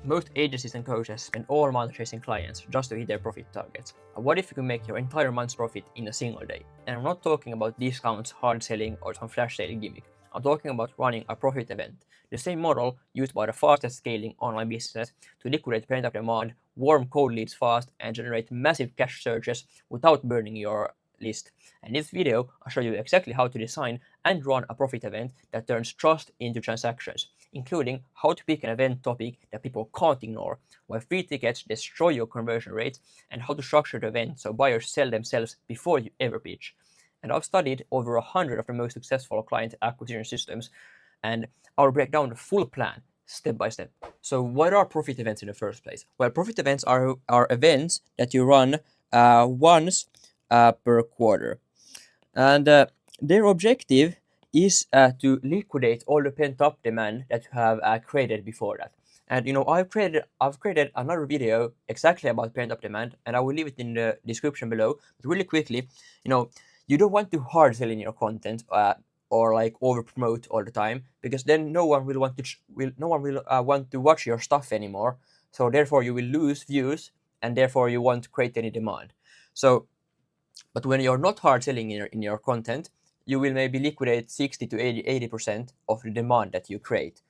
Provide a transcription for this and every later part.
Most agencies and coaches spend all month chasing clients just to hit their profit targets. What if you can make your entire month's profit in a single day? And I'm not talking about discounts, hard selling, or some flash sale gimmick. I'm talking about running a profit event. The same model used by the fastest scaling online businesses to liquidate pent up demand, warm cold leads fast, and generate massive cash surges without burning your list. And in this video, I'll show you exactly how to design and run a profit event that turns trust into transactions, including how to pick an event topic that people can't ignore, why free tickets destroy your conversion rates, and how to structure the event so buyers sell themselves before you ever pitch. And I've studied over 100 of the most successful client acquisition systems, and I'll break down the full plan step by step. So, what are profit events in the first place? Well, profit events are events that you run once per quarter, and their objective is to liquidate all the pent up demand that you have created before that. And I've created another video exactly about pent up demand, and I will leave it in the description below. But really quickly, you don't want to hard sell in your content or like over promote all the time, because then no one will want to want to watch your stuff anymore. So therefore you will lose views, and therefore you won't create any demand. So but when you're not hard selling in your content, you will maybe liquidate 60 to 80% of the demand that you create.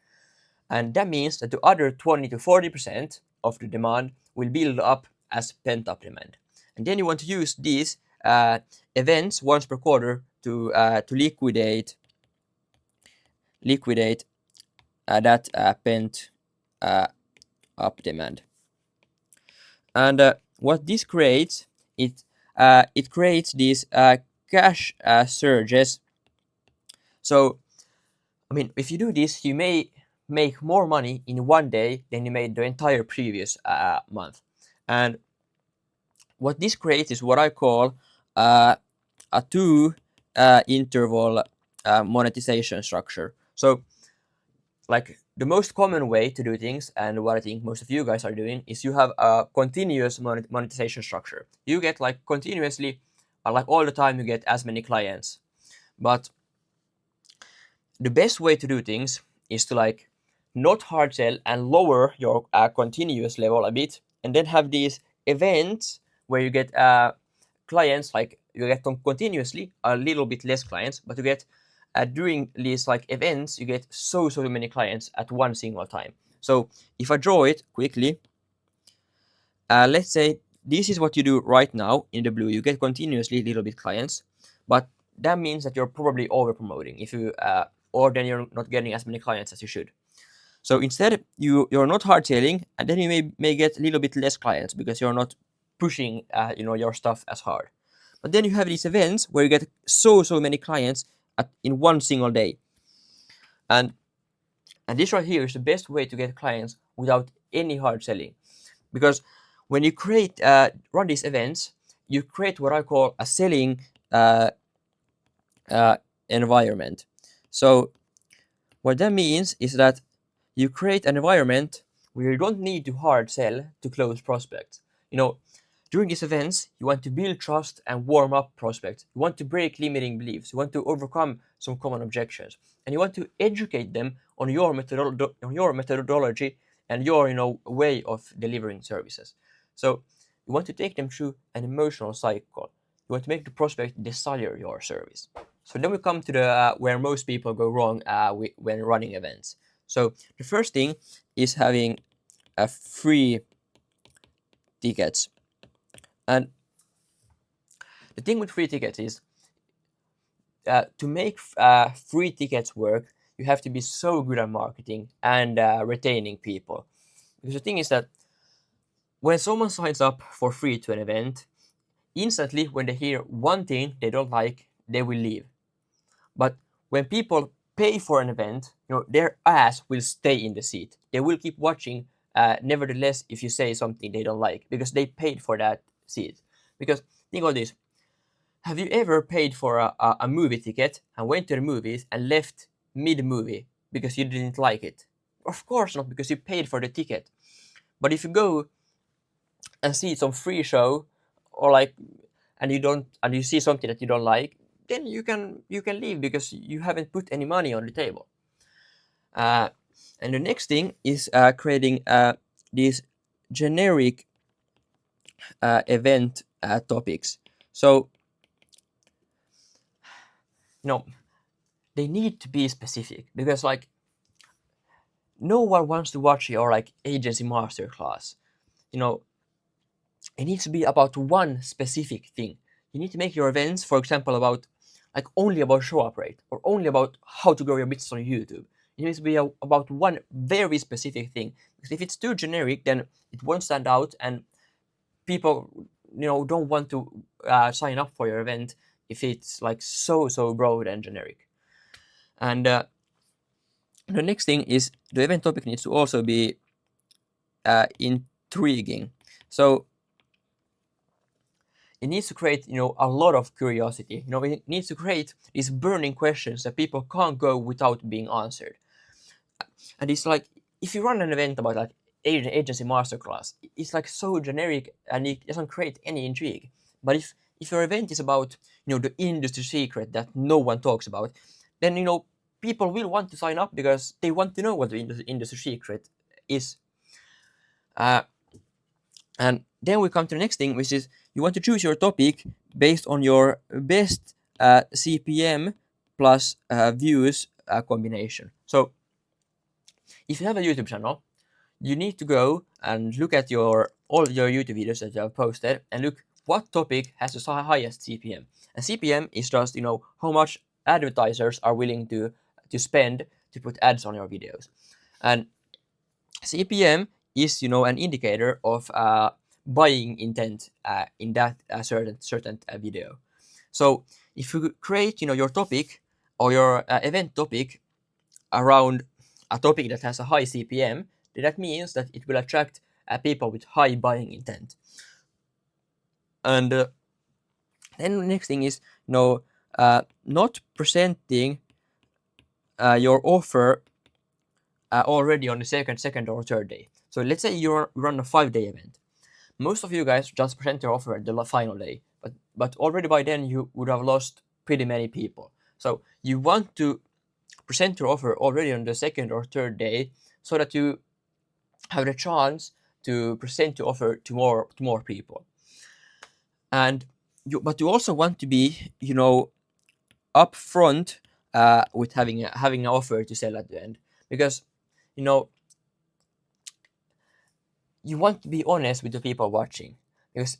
And that means that the other 20 to 40% of the demand will build up as pent up demand. And then you want to use these events once per quarter to liquidate that pent up demand. And what this creates, it creates these cash surges. So, I mean, if you do this, you may make more money in one day than you made the entire previous month. And what this creates is what I call a two interval monetization structure. So, like the most common way to do things, and what I think most of you guys are doing, is you have a continuous monetization structure. You get like continuously, like all the time, you get as many clients. But the best way to do things is to like not hard sell and lower your continuous level a bit, and then have these events where you get clients, like you get continuously a little bit less clients, but you get during these like events, you get so many clients at one single time. So if I draw it quickly, let's say this is what you do right now in the blue. You get continuously little bit clients, but that means that you're probably over promoting if you or then you're not getting as many clients as you should. So instead, you're not hard selling, and then you may get a little bit less clients because you're not pushing your stuff as hard. But then you have these events where you get so many clients in one single day, and this right here is the best way to get clients without any hard selling, because when you create run these events, you create what I call a selling environment. So what that means is that you create an environment where you don't need to hard sell to close prospects. During these events, you want to build trust and warm up prospects. You want to break limiting beliefs. You want to overcome some common objections, and you want to educate them on your methodology and your way of delivering services. So you want to take them through an emotional cycle. You want to make the prospect desire your service. So then we come to the where most people go wrong when running events. So the first thing is having a free tickets. And the thing with free tickets is to make free tickets work, you have to be so good at marketing and retaining people. Because the thing is that when someone signs up for free to an event, instantly when they hear one thing they don't like, they will leave. But when people pay for an event, their ass will stay in the seat. They will keep watching, nevertheless, if you say something they don't like, because they paid for that seat. Because think about this. Have you ever paid for a movie ticket and went to the movies and left mid-movie because you didn't like it? Of course not, because you paid for the ticket. But if you go and see some free show, or like, and you see something that you don't like, then you can leave because you haven't put any money on the table. And the next thing is creating these generic event topics. So they need to be specific, because like no one wants to watch your like agency masterclass. It needs to be about one specific thing. You need to make your events, for example, about like only about show up rate, or only about how to grow your business on YouTube. It needs to be about one very specific thing. Because if it's too generic, then it won't stand out, and people don't want to sign up for your event if it's like so broad and generic. And the next thing is the event topic needs to also be intriguing. So it needs to create a lot of curiosity. It needs to create these burning questions that people can't go without being answered. And it's like, if you run an event about like agency masterclass, it's like so generic and it doesn't create any intrigue. But if your event is about the industry secret that no one talks about, then people will want to sign up because they want to know what the industry secret is. And then we come to the next thing, which is you want to choose your topic based on your best CPM plus views combination. So if you have a YouTube channel, you need to go and look at all your YouTube videos that you have posted and look what topic has the highest CPM. And CPM is just how much advertisers are willing to spend to put ads on your videos. And CPM is an indicator of buying intent in that certain video. So if you create your topic or your event topic around a topic that has a high CPM, that means that it will attract people with high buying intent. And then the next thing is not presenting your offer already on the second or third day. So let's say you run a 5-day event. Most of you guys just present your offer at the final day, but already by then you would have lost pretty many people. So you want to present your offer already on the second or third day, so that you have the chance to present your offer to more people. And but you also want to be upfront with having an offer to sell at the end, because you want to be honest with the people watching, because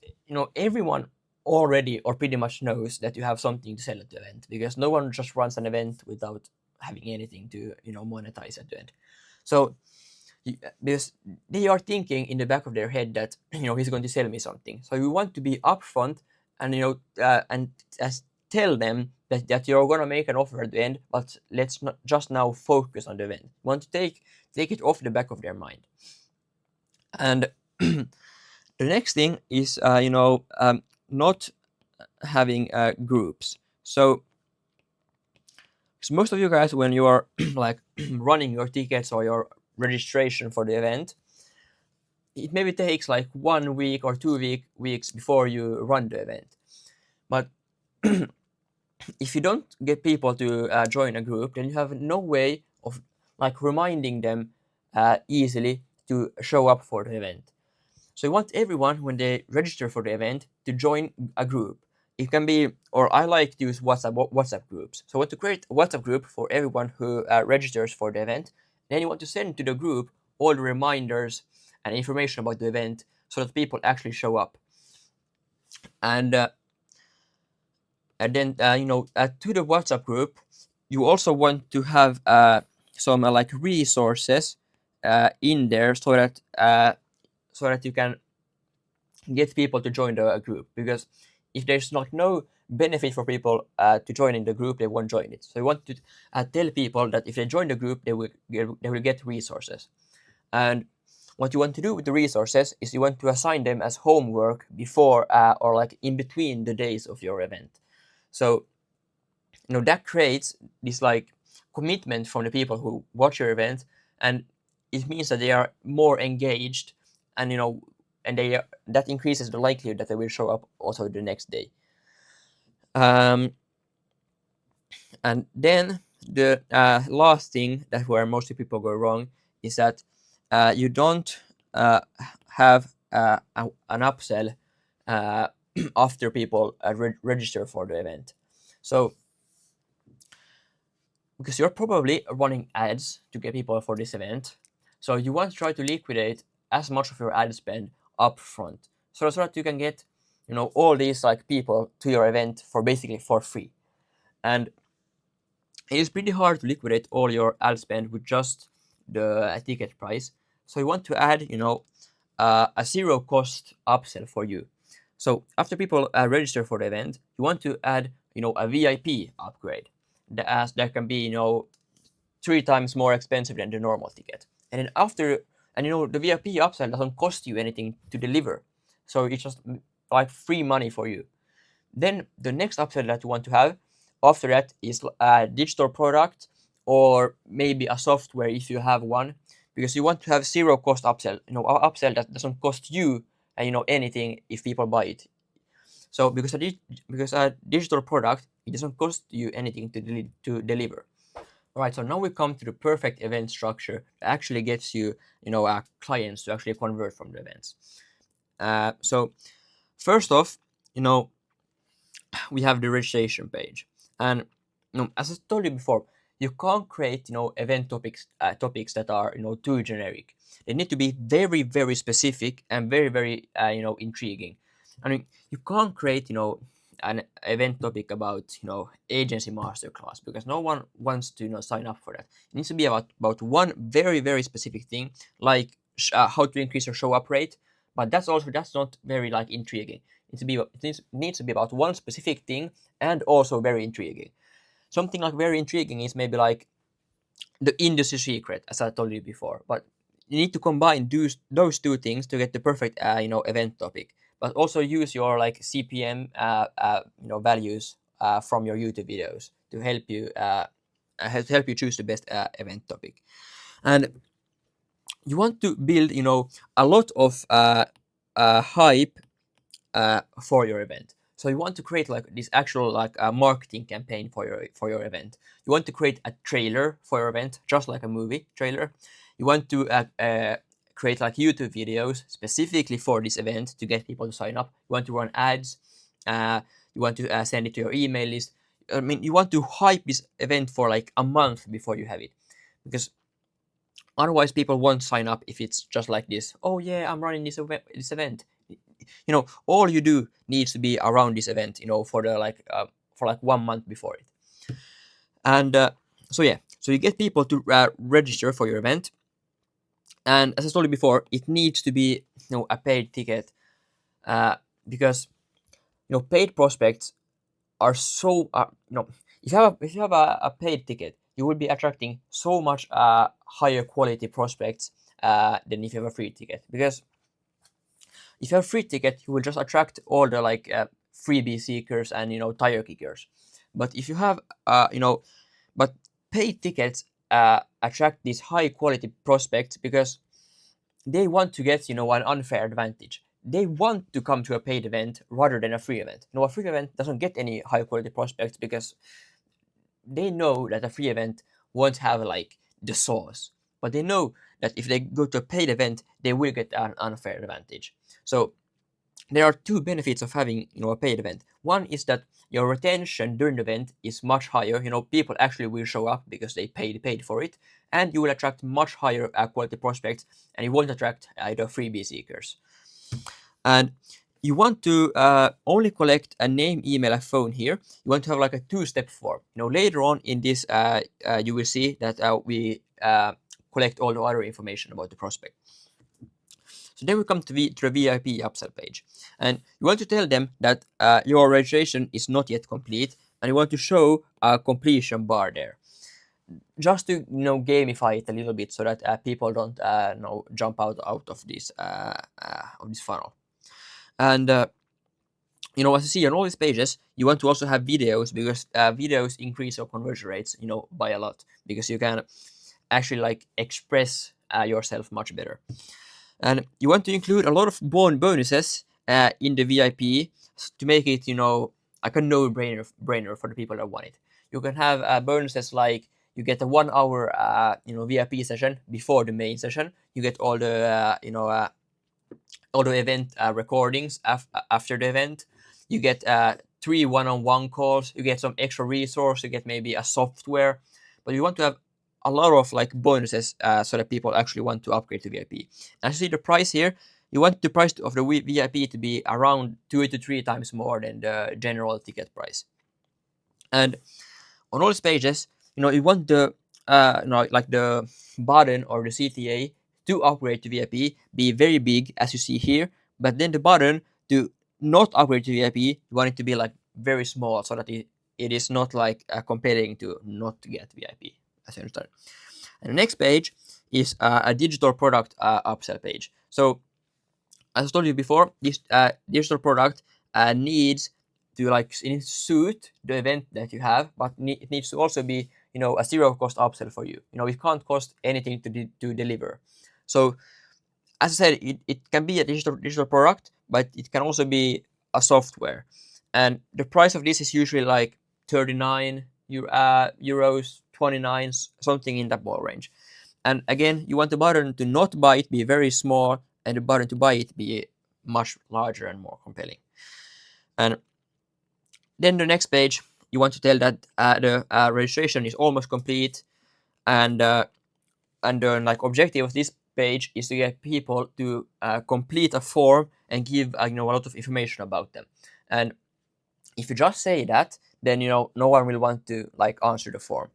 everyone already or pretty much knows that you have something to sell at the event, because no one just runs an event without having anything to monetize at the end. So because they are thinking in the back of their head that he's going to sell me something, so you want to be upfront and and tell them that you're going to make an offer at the end, but let's not just now focus on the event. You want to take it off the back of their mind. And the next thing is not having groups. So most of you guys, when you are like running your tickets or your registration for the event, it maybe takes like 1 week or 2 weeks before you run the event. But if you don't get people to join a group, then you have no way of like reminding them easily to show up for the event. So you want everyone, when they register for the event, to join a group. It can be, or I like to use WhatsApp groups. So I want to create a WhatsApp group for everyone who registers for the event. Then you want to send to the group all the reminders and information about the event, so that people actually show up. And then to the WhatsApp group, you also want to have some like resources in there, so that you can get people to join the group. Because if there's no benefit for people to join in the group, they won't join it. So you want to tell people that if they join the group, they will get resources. And what you want to do with the resources is you want to assign them as homework before or like in between the days of your event. So that creates this like commitment from the people who watch your event, and it means that they are more engaged, and that increases the likelihood that they will show up also the next day. And then the last thing that where most people go wrong is that you don't have an upsell after people register for the event. So because you're probably running ads to get people for this event, so you want to try to liquidate as much of your ad spend up front, so that you can get, all these like people to your event for basically for free. And it is pretty hard to liquidate all your ad spend with just the ticket price. So you want to add, a zero cost upsell for you. So after people register for the event, you want to add, a VIP upgrade that can be, 3 times more expensive than the normal ticket. And then the VIP upsell doesn't cost you anything to deliver. So it's just like free money for you. Then the next upsell that you want to have after that is a digital product, or maybe a software if you have one, because you want to have zero cost upsell, upsell that doesn't cost you, anything if people buy it. So because a digital product, it doesn't cost you anything to deliver. All right, so now we come to the perfect event structure that actually gets you, clients to actually convert from the events. So first off, we have the registration page, and as I told you before, you can't create event topics that are too generic. They need to be very very specific and very very intriguing. I mean, you can't create an event topic about agency masterclass, because no one wants to sign up for that. It needs to be about one very very specific thing, like how to increase your show up rate. But that's not very like intriguing. It needs to be about one specific thing, and also very intriguing. Something like very intriguing is maybe like the industry secret, as I told you before. But you need to combine those two things to get the perfect event topic. But also use your like CPM values from your YouTube videos to help you choose the best event topic. And you want to build a lot of hype for your event. So you want to create like this actual like marketing campaign for your event. You want to create a trailer for your event, just like a movie trailer. You want to create like YouTube videos specifically for this event to get people to sign up. You want to run ads. You want to send it to your email list. I mean, you want to hype this event for like a month before you have it, because otherwise people won't sign up if it's just like this. Oh yeah, I'm running this event. All you do needs to be around this event, for the for like 1 month before it. And so you get people to register for your event. And as I told you before, it needs to be a paid ticket, because paid prospects are so if you have a paid ticket, you will be attracting so much higher quality prospects than if you have a free ticket. Because if you have a free ticket, you will just attract all the like freebie seekers and tire kickers. But if you have but paid tickets attract these high quality prospects, because they want to get an unfair advantage. They want to come to a paid event rather than a free event. A free event doesn't get any high quality prospects, because they know that a free event won't have like the sauce. But they know that if they go to a paid event, they will get an unfair advantage. So there are two benefits of having a paid event. One is that your retention during the event is much higher. People actually will show up because they paid for it, and you will attract much higher quality prospects, and you won't attract either freebie seekers. And you want to only collect a name, email, and phone here. You want to have like a two-step form. Later on in this, you will see that we collect all the other information about the prospect. So then we come to the VIP upsell page, and you want to tell them that your registration is not yet complete, and you want to show a completion bar there, just to gamify it a little bit, so that people don't jump out of this funnel. And as you see on all these pages, you want to also have videos, because videos increase your conversion rates by a lot, because you can actually like express yourself much better. And you want to include a lot of bonuses in the VIP to make it, like a no-brainer for the people that want it. You can have bonuses like you get a 1 hour, VIP session before the main session. You get all the all the event recordings after the event. You get 3 one-on-one calls. You get some extra resource. You get maybe a software, but you want to have a lot of like bonuses so that people actually want to upgrade to VIP. And you see the price here. You want the price of the VIP to be around 2 to 3 times more than the general ticket price. And on all these pages, you want the like the button or the CTA to upgrade to VIP be very big, as you see here. But then the button to not upgrade to VIP, you want it to be like very small, so that it is not like comparing to not to get VIP, as you understand. And the next page is a digital product upsell page. So as I told you before, this digital product needs to suit the event that you have, but it needs to also be a zero cost upsell for you. It can't cost anything to deliver. So as I said, it can be a digital product, but it can also be a software. And the price of this is usually like 39 euros, 29, something in that ball range. And again, you want the button to not buy it be very small, and the button to buy it be much larger and more compelling. And then the next page, you want to tell that the registration is almost complete, and the objective of this page is to get people to complete a form and give a lot of information about them. And if you just say that, then no one will want to answer the form.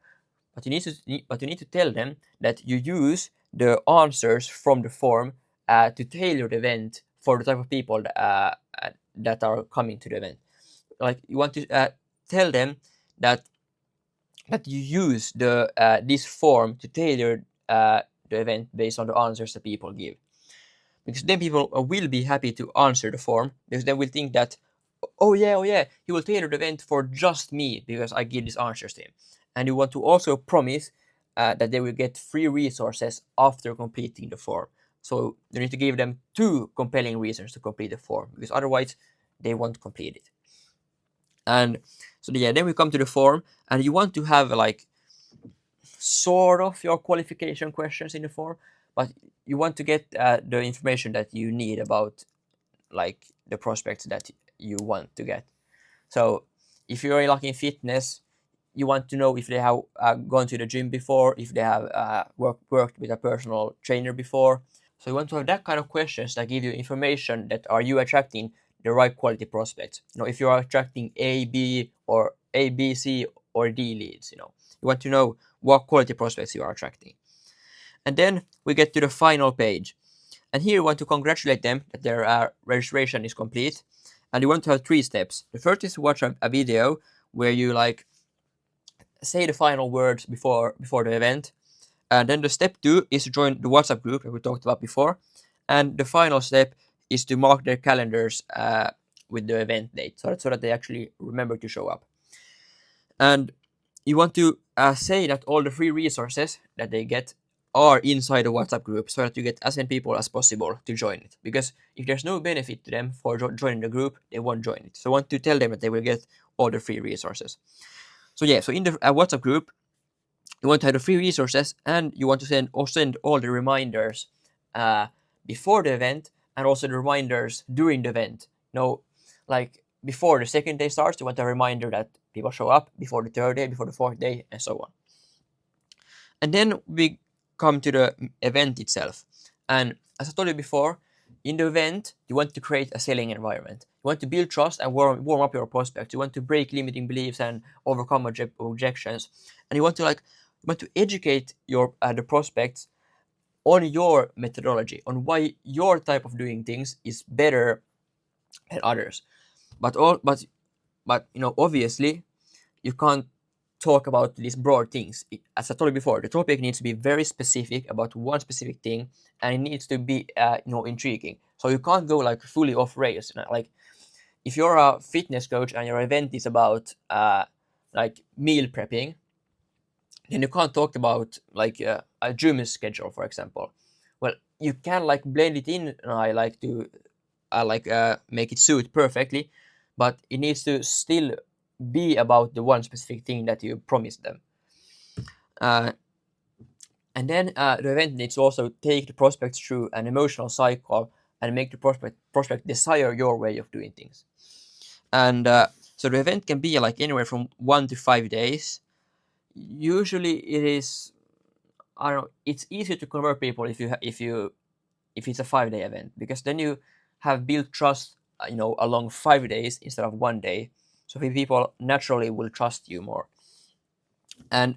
But you need to tell them that you use the answers from the form to tailor the event for the type of people that are coming to the event. Like you want to tell them that you use the this form to tailor the event based on the answers that people give, because then people will be happy to answer the form, because they will think that oh yeah, he will tailor the event for just me because I give these answers to him. And you want to also promise that they will get free resources after completing the form. So you need to give them 2 compelling reasons to complete the form, because otherwise they won't complete it. And so yeah, then we come to the form, and you want to have sort of your qualification questions in the form, but you want to get the information that you need about the prospects that you want to get. So if you're in fitness, you want to know if they have gone to the gym before, if they have worked with a personal trainer before. So you want to have that kind of questions that give you information that are you attracting the right quality prospects. If you are attracting A, B, or A, B, C, or D leads, you want to know what quality prospects you are attracting. And then we get to the final page. And here you want to congratulate them that their registration is complete. And you want to have 3 steps. The first is to watch a video where you say the final words before the event. And then the step 2 is to join the WhatsApp group that we talked about before. And the final step is to mark their calendars with the event date, so that they actually remember to show up. And you want to say that all the free resources that they get are inside the WhatsApp group, so that you get as many people as possible to join it. Because if there's no benefit to them for joining the group, they won't join it. So I want to tell them that they will get all the free resources. So yeah, so in the WhatsApp group, you want to have the free resources, and you want to send all the reminders before the event, and also the reminders during the event. Before the second day starts, you want a reminder that people show up, before the 3rd day, before the 4th day, and so on. And then we come to the event itself. And as I told you before, in the event, you want to create a selling environment. You want to build trust and warm up your prospects. You want to break limiting beliefs and overcome objections. And you want to educate the prospects on your methodology, on why your type of doing things is better than others. But obviously, you can't talk about these broad things. As I told you before, the topic needs to be very specific about one specific thing, and it needs to be intriguing. So you can't go fully off rails. If you're a fitness coach and your event is about meal prepping, then you can't talk about a gym schedule, for example. Well, you can blend it in, and I like to make it suit perfectly, but it needs to still be about the one specific thing that you promised them. And then the event needs to also take the prospect through an emotional cycle and make the prospect desire your way of doing things. And so the event can be like anywhere from 1 to 5 days. Usually it is, I don't know, it's easier to convert people if it's a 5 day event, because then you have built trust along 5 days instead of 1 day. So people naturally will trust you more. And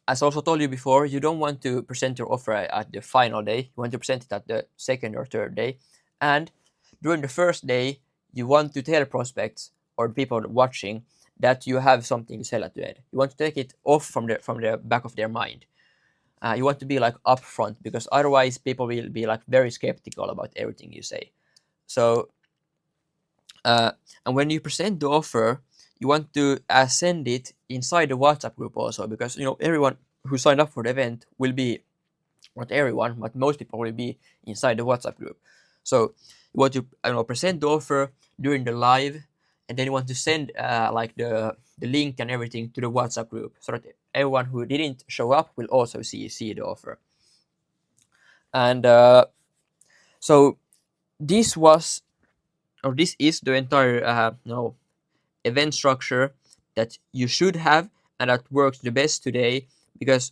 as I also told you before, you don't want to present your offer at the final day. You want to present it at the second or third day. And during the first day, you want to tell prospects or people watching that you have something to sell at the end. You want to take it off from the back of their mind. You want to be like upfront, because otherwise people will be like very skeptical about everything you say. So, and when you present the offer, you want to send it inside the WhatsApp group also, because everyone who signed up for the event will be, not everyone, but most people will be inside the WhatsApp group. So you want to present the offer during the live, and then you want to send like the link and everything to the WhatsApp group, so that everyone who didn't show up will also see the offer. And so this is the entire event structure that you should have, and that works the best today, because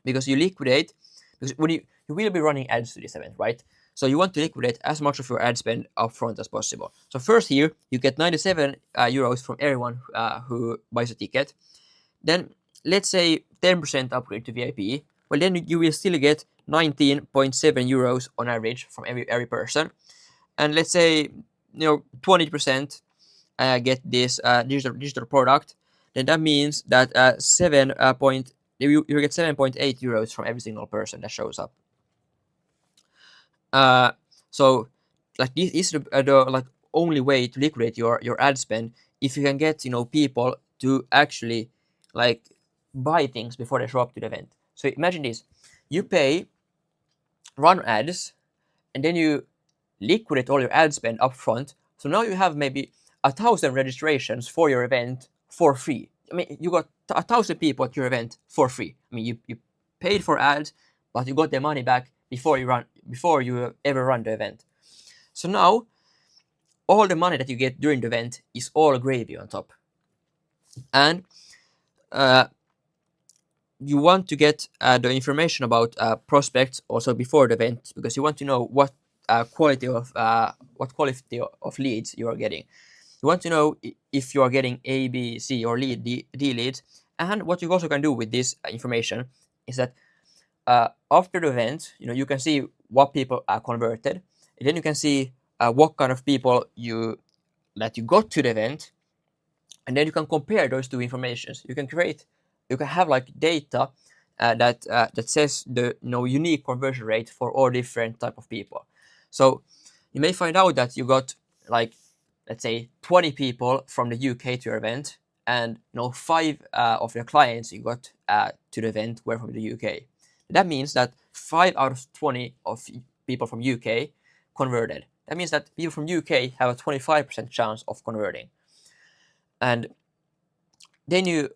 you liquidate, because when you will be running ads to this event, right? So you want to liquidate as much of your ad spend upfront as possible. So first here you get 97 euros from everyone who buys a ticket. Then let's say 10% upgrade to VIP. Well, then you will still get 19.7 euros on average from every person. And let's say 20% get this digital product. Then that means that you get 7.8 euros from every single person that shows up. So like this is the like only way to liquidate your ad spend, if you can get people to actually like buy things before they show up to the event. So imagine this: you pay, run ads, and then you liquidate all your ad spend up front. So now you have maybe 1,000 registrations for your event for free. I mean, you got 1,000 people at your event for free. I mean, you paid for ads, but you got their money back before you ever run the event. So now all the money that you get during the event is all gravy on top. And you want to get the information about prospects also before the event, because you want to know what quality of leads you are getting. You want to know if you are getting A, B, C, or D leads. And what you also can do with this information is that after the event, you can see what people are converted, and then you can see what kind of people that you got to the event, and then you can compare those two informations. You can have like data that says the unique conversion rate for all different type of people. So you may find out that you got like, let's say 20 people from the UK to your event, and 5 of your clients you got to the event were from the UK. That means that 5 out of 20 of people from UK converted. That means that people from UK have a 25% chance of converting. And then you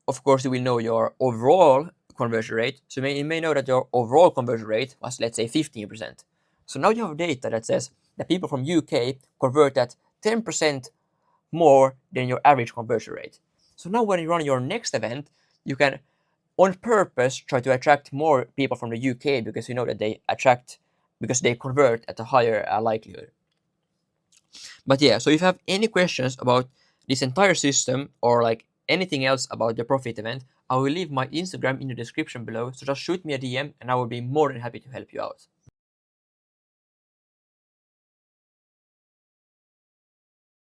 will know your overall conversion rate. So you may know that your overall conversion rate was, let's say, 15%. So now you have data that says that people from UK convert at 10% more than your average conversion rate. So now when you run your next event, you can on purpose try to attract more people from the UK, because you know that they convert at a higher likelihood. But yeah, so if you have any questions about this entire system, or like anything else about the Profit event, I will leave my Instagram in the description below, so just shoot me a DM and I will be more than happy to help you out.